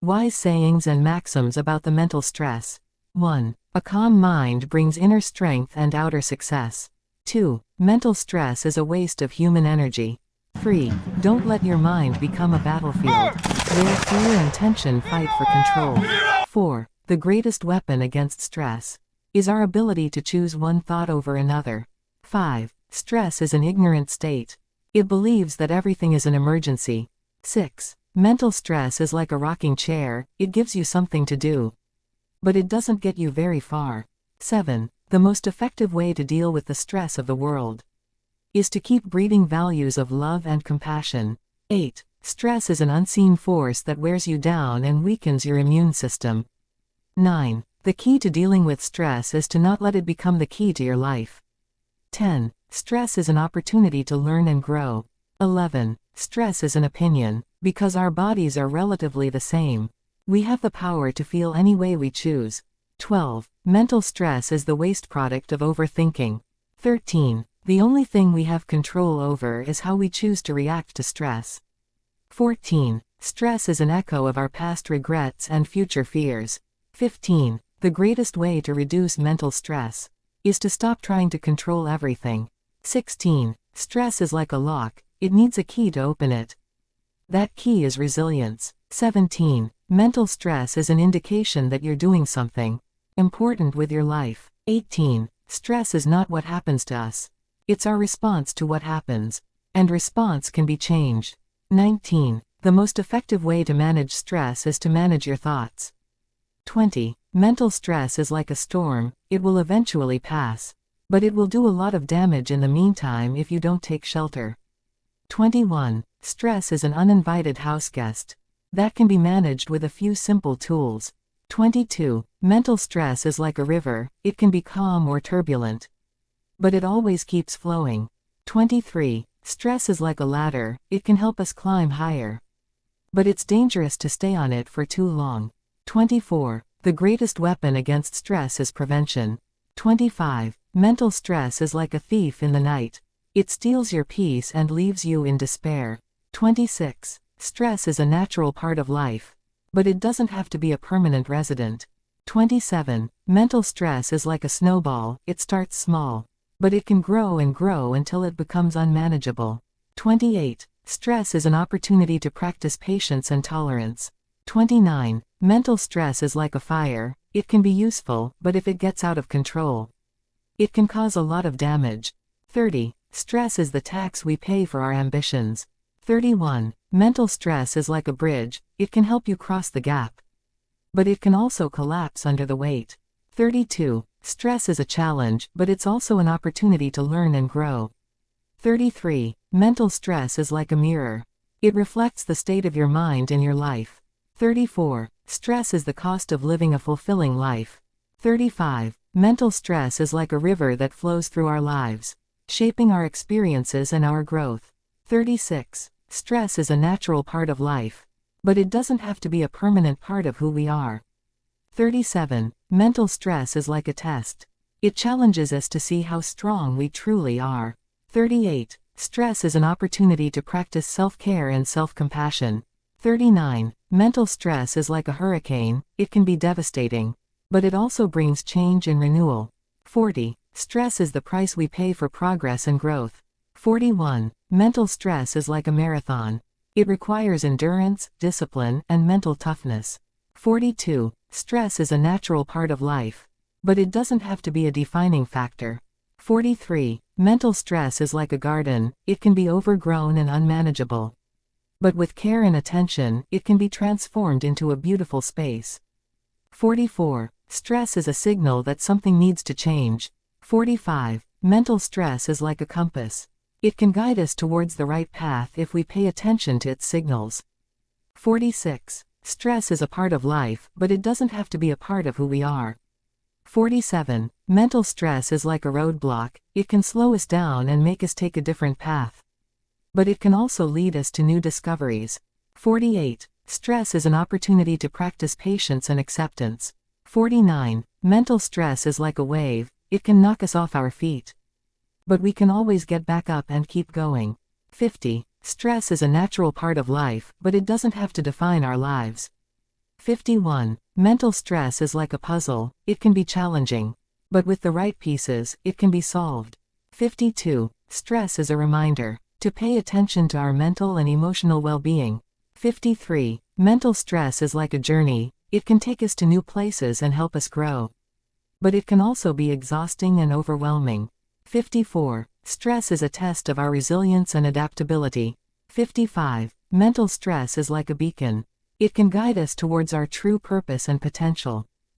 Wise sayings and maxims about the mental stress. 1. A calm mind brings inner strength and outer success. 2. Mental stress is a waste of human energy. 3. Don't let your mind become a battlefield, where fear and tension fight for control. 4. The greatest weapon against stress is our ability to choose one thought over another. 5. Stress is an ignorant state. It believes that everything is an emergency. 6. Mental stress is like a rocking chair, it gives you something to do, but it doesn't get you very far. 7. The most effective way to deal with the stress of the world is to keep breeding values of love and compassion. 8. Stress is an unseen force that wears you down and weakens your immune system. 9. The key to dealing with stress is to not let it become the key to your life. 10. Stress is an opportunity to learn and grow. 11. Stress is an opinion. Because our bodies are relatively the same, we have the power to feel any way we choose. 12. Mental stress is the waste product of overthinking. 13. The only thing we have control over is how we choose to react to stress. 14. Stress is an echo of our past regrets and future fears. 15. The greatest way to reduce mental stress is to stop trying to control everything. 16. Stress is like a lock, it needs a key to open it. That key is resilience. 17. Mental stress is an indication that you're doing something important with your life. 18. Stress is not what happens to us. It's our response to what happens. And response can be changed. 19. The most effective way to manage stress is to manage your thoughts. 20. Mental stress is like a storm, it will eventually pass. But it will do a lot of damage in the meantime if you don't take shelter. 21. Stress is an uninvited house guest that can be managed with a few simple tools. 22. Mental stress is like a river, it can be calm or turbulent, but it always keeps flowing. 23. Stress is like a ladder, it can help us climb higher, but it's dangerous to stay on it for too long. 24. The greatest weapon against stress is prevention. 25. Mental stress is like a thief in the night. It steals your peace and leaves you in despair. 26. Stress is a natural part of life, but it doesn't have to be a permanent resident. 27. Mental stress is like a snowball, it starts small, but it can grow and grow until it becomes unmanageable. 28. Stress is an opportunity to practice patience and tolerance. 29. Mental stress is like a fire, it can be useful, but if it gets out of control, it can cause a lot of damage. 30. Stress is the tax we pay for our ambitions. 31. Mental stress is like a bridge, it can help you cross the gap, but it can also collapse under the weight. 32. Stress is a challenge, but it's also an opportunity to learn and grow. 33. Mental stress is like a mirror. It reflects the state of your mind in your life. 34. Stress is the cost of living a fulfilling life. 35. Mental stress is like a river that flows through our lives, shaping our experiences and our growth. 36. Stress is a natural part of life, but it doesn't have to be a permanent part of who we are. 37. Mental stress is like a test. It challenges us to see how strong we truly are. 38. Stress is an opportunity to practice self-care and self-compassion. 39. Mental stress is like a hurricane, it can be devastating, but it also brings change and renewal. 40. Stress is the price we pay for progress and growth. 41. Mental stress is like a marathon. It requires endurance, discipline, and mental toughness. 42. Stress is a natural part of life, but it doesn't have to be a defining factor. 43. Mental stress is like a garden, it can be overgrown and unmanageable, but with care and attention, it can be transformed into a beautiful space. 44. Stress is a signal that something needs to change. 45. Mental stress is like a compass. It can guide us towards the right path if we pay attention to its signals. 46. Stress is a part of life, but it doesn't have to be a part of who we are. 47. Mental stress is like a roadblock, it can slow us down and make us take a different path, but it can also lead us to new discoveries. 48. Stress is an opportunity to practice patience and acceptance. 49. Mental stress is like a wave, it can knock us off our feet, but we can always get back up and keep going. 50. Stress is a natural part of life, but it doesn't have to define our lives. 51. Mental stress is like a puzzle, it can be challenging. But with the right pieces, it can be solved. 52. Stress is a reminder to pay attention to our mental and emotional well-being. 53. Mental stress is like a journey, it can take us to new places and help us grow. But it can also be exhausting and overwhelming. 54. Stress is a test of our resilience and adaptability. 55. Mental stress is like a beacon. It can guide us towards our true purpose and potential.